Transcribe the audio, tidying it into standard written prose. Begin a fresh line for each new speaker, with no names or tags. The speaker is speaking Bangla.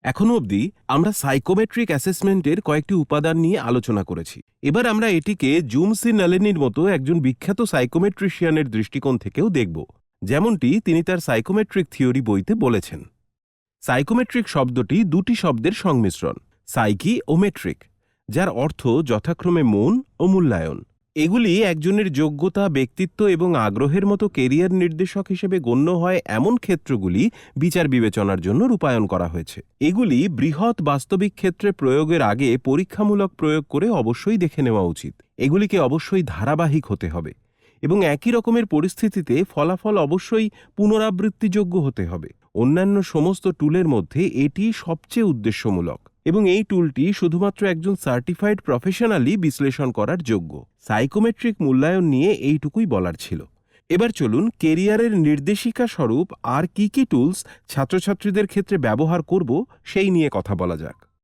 এখনো অবধি আমরা সাইকোমেট্রিক অ্যাসেসমেন্টের কয়েকটি উপাদান নিয়ে আলোচনা করেছি। এবার আমরা এটিকে জুমসি নালেনির মতো একজন বিখ্যাত সাইকোমেট্রিশিয়ানের দৃষ্টিকোণ থেকেও দেখব, যেমনটি তিনি তার সাইকোমেট্রিক থিওরি বইতে বলেছেন। সাইকোমেট্রিক শব্দটি দুটি শব্দের সংমিশ্রণ, সাইকি ও মেট্রিক, যার অর্থ যথাক্রমে মন ও মূল্যায়ন। এগুলি একজনের যোগ্যতা, ব্যক্তিত্ব এবং আগ্রহের মতো কেরিয়ার নির্দেশক হিসেবে গণ্য হয় এমন ক্ষেত্রগুলি বিচার বিবেচনার জন্য রূপায়ণ করা হয়েছে। এগুলি বৃহৎ বাস্তবিক ক্ষেত্রে প্রয়োগের আগে পরীক্ষামূলক প্রয়োগ করে অবশ্যই দেখে নেওয়া উচিত। এগুলিকে অবশ্যই ধারাবাহিক হতে হবে এবং একই রকমের পরিস্থিতিতে ফলাফল অবশ্যই পুনরাবৃত্তিযোগ্য হতে হবে। অন্যান্য সমস্ত টুলের মধ্যে এটি সবচেয়ে উদ্দেশ্যমূলক এবং এই টুলটি শুধুমাত্র একজন সার্টিফাইড প্রফেশনালই বিশ্লেষণ করার যোগ্য। সাইকোমেট্রিক মূল্যায়ন নিয়ে এইটুকুই বলার ছিল। এবার চলুন কেরিয়ারের নির্দেশিকা স্বরূপ আর কি টুলস ছাত্রছাত্রীদের ক্ষেত্রে ব্যবহার করব সেই নিয়ে কথা বলা যাক।